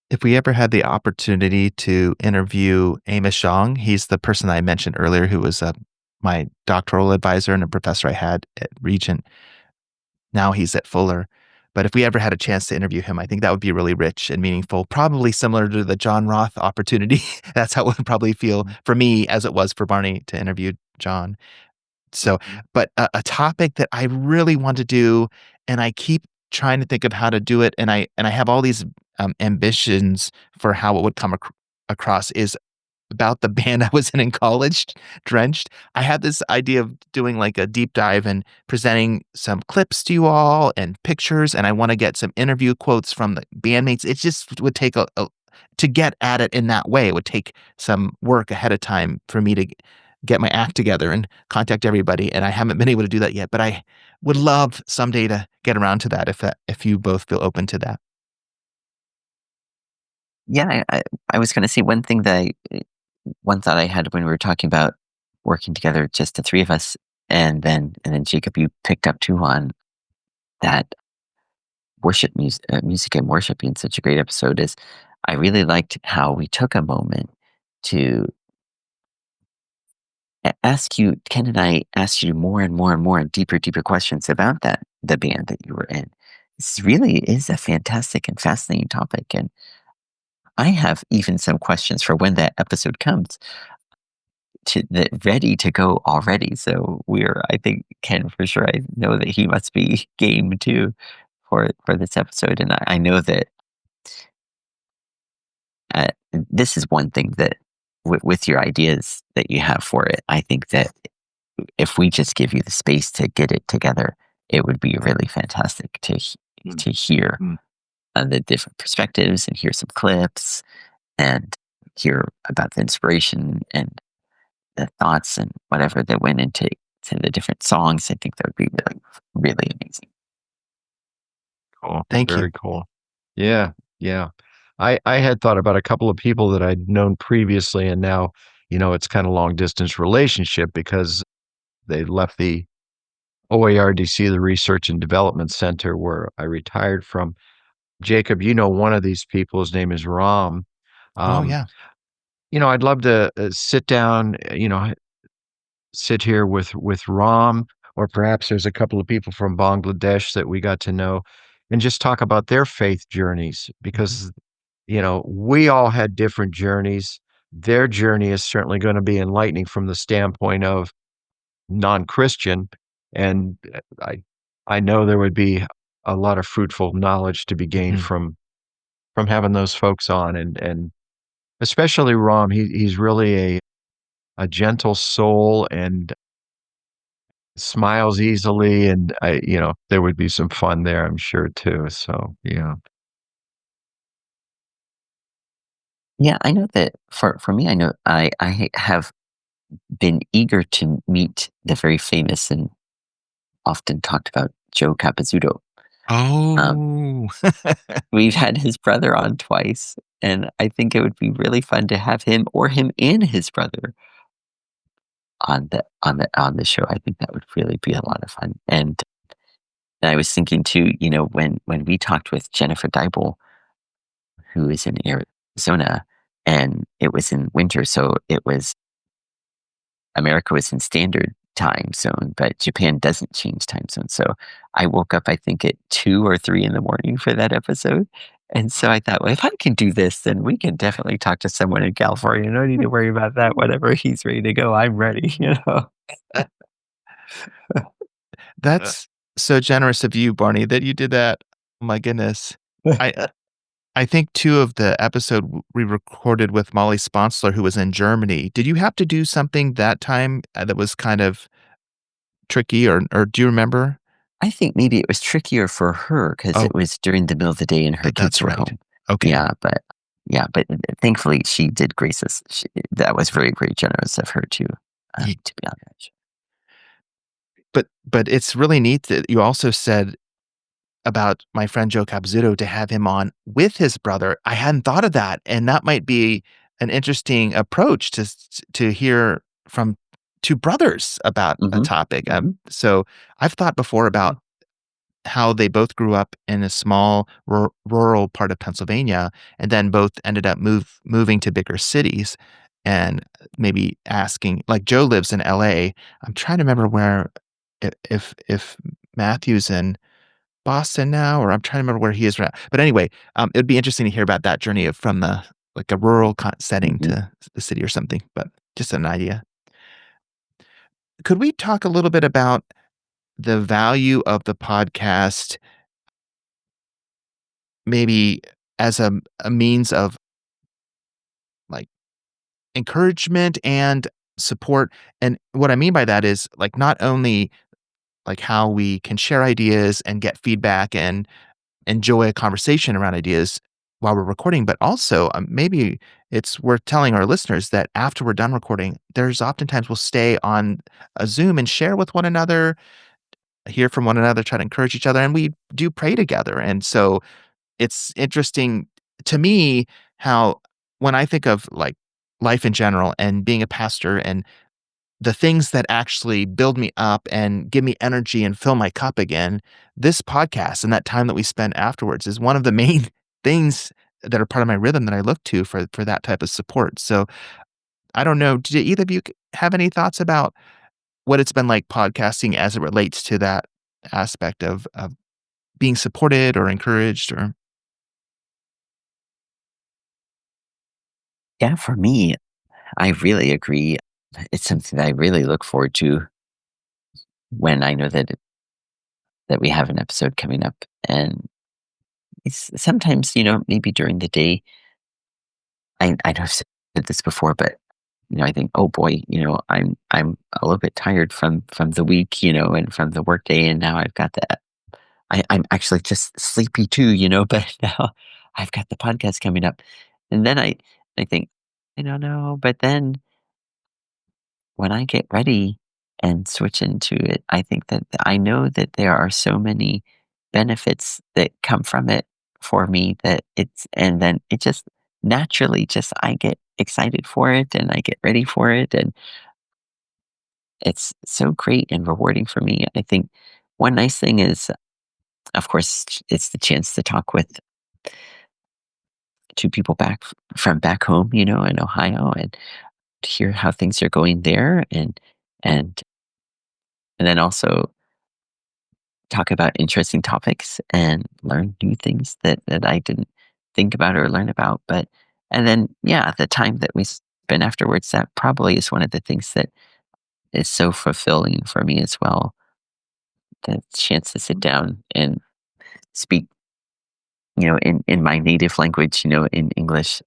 S2: If we ever had the opportunity to interview Amos Yong, he's the person I mentioned earlier who was my doctoral advisor and a professor I had at Regent. Now he's at Fuller. But if we ever had a chance to interview him, I think that would be really rich and meaningful, probably similar to the John Roth opportunity. That's how it would probably feel for me as it was for Barney to interview John. So, but a topic that I really want to do, and I keep trying to think of how to do it, and I have all these ambitions for how it would come across is about the band I was in college, Drenched. I had this idea of doing like a deep dive and presenting some clips to you all and pictures, and I want to get some interview quotes from the bandmates. It just would take to get at it in that way. It would take some work ahead of time for me to get my act together and contact everybody, and I haven't been able to do that yet. But I would love someday to get around to that if you both feel open to that.
S1: Yeah, I was gonna say one thing that one thought I had when we were talking about working together, just the 3 of us, and then Jacob, you picked up too on that music and worship being such a great episode is I really liked how we took a moment to ask you, Ken and I asked you more and more and more and deeper questions about the band that you were in. This really is a fantastic and fascinating topic, and I have even some questions for when that episode comes ready to go already. So I think Ken for sure. I know that he must be game too for this episode, and I know that uh, this is one thing that with your ideas that you have for it, I think that if we just give you the space to get it together, it would be really fantastic
S3: Mm,
S1: to hear
S3: mm.
S1: the different perspectives and hear some clips and hear about the inspiration and the thoughts and whatever that went into the different songs. I think that would be really amazing.
S3: Cool.
S2: Thank you.
S3: Very cool. Yeah, yeah. I had thought about a couple of people that I'd known previously, and now, it's kinda long distance relationship because they left the OARDC, the Research and Development Center where I retired from. Jacob, you know one of these people, his name is Ram.
S2: Oh,
S3: Um,
S2: yeah.
S3: I'd love to, sit down, sit here with Ram, or perhaps there's a couple of people from Bangladesh that we got to know, and just talk about their faith journeys
S2: Mhm.
S3: because, we all had different journeys. Their journey is certainly gonna be enlightening from the standpoint of non-Christian, and, I know there would be a lot of fruitful knowledge to be gained
S2: Mhm.
S3: from having those folks on, and especially Ram, he's really a gentle soul and smiles easily, and there would be some fun there, I'm sure too, so, yeah.
S1: Yeah, I know that for me, I know have been eager to meet the very famous and often talked about Joe Capizzuto. Um,
S2: Oh.
S1: we've had his brother on twice, and I think it would be really fun to have him or him and his brother on the show. I think that would really be a lot of fun. And I was thinking too, when we talked with Jennifer Dybel, who is in Arizona, and it was in winter, so it was America was in standard time zone, but Japan doesn't change time zone. So I woke up, I think, at 2 or 3 in the morning for that episode. And so I thought, well, if I can do this, then we can definitely talk to someone in California. No need to worry about that. Whenever he's ready to go, I'm ready,
S2: That's so generous of you, Barney, that you did that. Oh my goodness. I I think 2 of the episode we recorded with Molly Sponsler, who was in Germany. Did you have to do something that time, that was kind of tricky, or do you remember?
S1: I think maybe it was trickier for her because
S2: Oh,
S1: it was during the middle of the day and her kids
S2: that's
S1: were
S2: right.
S1: home.
S2: Okay.
S1: Yeah, but thankfully she did grace us. That was very, very generous of her
S2: Ye
S1: to be on that show.
S2: but it's really neat that you also said about my friend Joe Capozzuto to have him on with his brother. I hadn't thought of that, and that might be an interesting approach to hear from 2 brothers about a
S1: Hmm.
S2: topic.
S1: Hmm.
S2: So I've thought before about how they both grew up in a small rural part of Pennsylvania, and then both ended up moving to bigger cities, and maybe asking, like, Joe lives in LA. I'm trying to remember where, if Matthew's in Boston now, or I'm trying to remember where he is right, but anyway, it'd be interesting to hear about that journey of from the like a rural setting
S1: Hmm.
S2: to the city or something, but just an idea. Could we talk a little bit about the value of the podcast, maybe as a means of, like, encouragement and support? And what I mean by that is, like, not only, like, how we can share ideas and get feedback and enjoy a conversation around ideas while we're recording, but also, maybe it's worth telling our listeners that after we're done recording, there's oftentimes we'll stay on a Zoom and share with one another, hear from one another, try to encourage each other, and we do pray together. And so it's interesting to me how when I think of like life in general and being a pastor and the things that actually build me up and give me energy and fill my cup again, this podcast and that time that we spend afterwards is one of the main things that are part of my rhythm that I look to for that type of support. So I don't know, did either of you have any thoughts about what it's been like podcasting as it relates to that aspect of being supported or encouraged or
S1: Yeah, for me, I really agree. It's something that I really look forward to when I know that we have an episode coming up. And it's sometimes, maybe during the day, I know I've said this before, but I think, oh boy, I'm a little bit tired from the week, and from the workday, and now I've got that. I'm actually just sleepy too, but now I've got the podcast coming up, and then I think I don't know, but then when I get ready and switch into it, I think that I know that there are so many benefits that come from it for me that and then it just naturally just I get excited for it and I get ready for it. And it's so great and rewarding for me. I think one nice thing is, of course, it's the chance to talk with two people from back home, in Ohio, and to hear how things are going there, and and then also talk about interesting topics and learn new things that I didn't think about or learn about. But and then yeah, the time that we spend afterwards, that probably is one of the things that is so fulfilling for me as well. The chance to sit down and speak, in my native language, in English,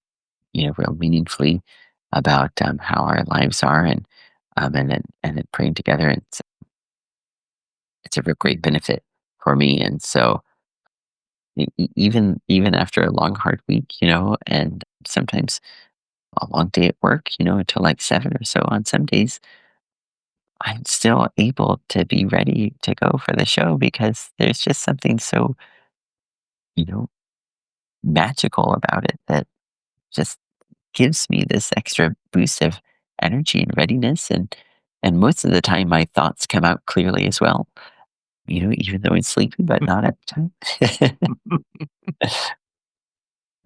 S1: real meaningfully about how our lives are, and then praying together. And it's a real great benefit for me. And so even after a long hard week, and sometimes a long day at work, until like 7 or so on some days, I'm still able to be ready to go for the show because there's just something so, you know, magical about it that just gives me this extra boost of energy and readiness. And most of the time my thoughts come out clearly as well, even though I'm sleepy, but not at the time.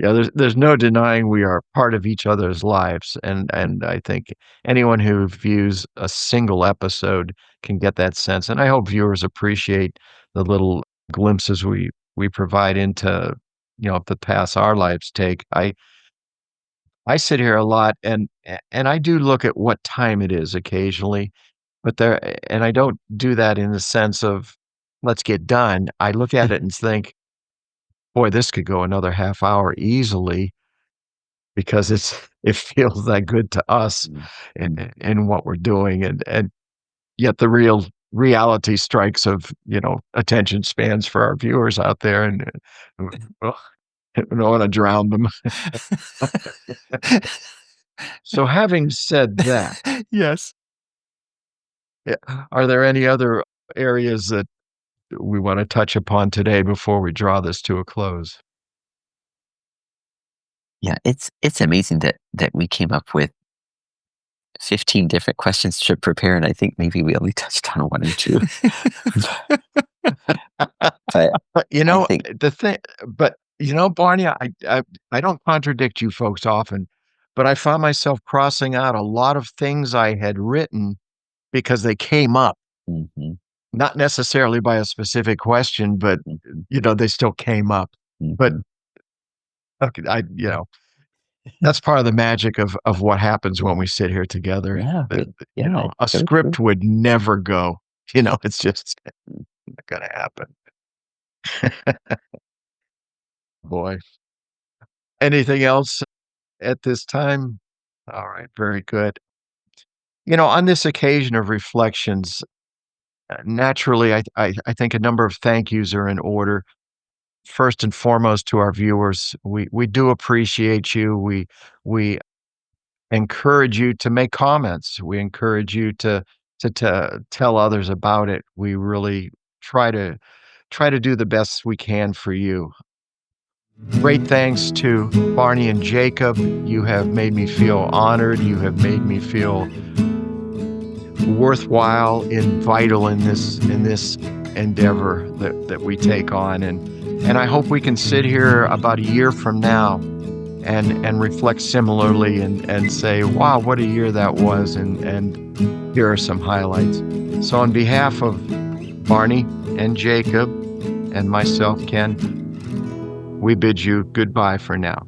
S3: Yeah, there's no denying we are part of each other's lives, and I think anyone who views a single episode can get that sense, and I hope viewers appreciate the little glimpses we provide into, the paths our lives take. I sit here a lot and I do look at what time it is occasionally, but and I don't do that in the sense of, "Let's get done." I look at it and think, "Boy, this could go another half hour easily," because it feels that good to us
S1: Mm.
S3: in what we're doing, and yet the real reality strikes of, attention spans for our viewers out there, and, well, I don't wanna drown them. So having said that,
S2: yes.
S3: yeah, are there any other areas that we wanna touch upon today before we draw this to a close?
S1: Yeah, it's amazing that we came up with 15 different questions to prepare, and I think maybe we only touched on one or two. But
S3: You
S1: I
S3: know,
S1: think
S3: the thing but, Barney, I don't contradict you folks often, but I found myself crossing out a lot of things I had written because they came up,
S1: mhm,
S3: not necessarily by a specific question, but,
S1: mhm,
S3: they still came up. But,
S1: mhm.
S3: okay, that's part of the magic of what happens when we sit here together.
S1: Yeah, yeah, it's
S3: A
S1: so true.
S3: script would never go, it's just not gonna happen. Boy. Anything else at this time? All right, very good. On this occasion of reflections, naturally, I think a number of thank yous are in order. First and foremost, to our viewers, we do appreciate you. We encourage you to make comments. We encourage you to tell others about it. We really try to do the best we can for you. Great thanks to Barney and Jacob. You have made me feel honored. You have made me feel worthwhile and vital in this endeavor that we take on. And I hope we can sit here about a year from now and reflect similarly and say, wow, what a year that was, and here are some highlights. So on behalf of Barney and Jacob and myself, Ken, we bid you goodbye for now.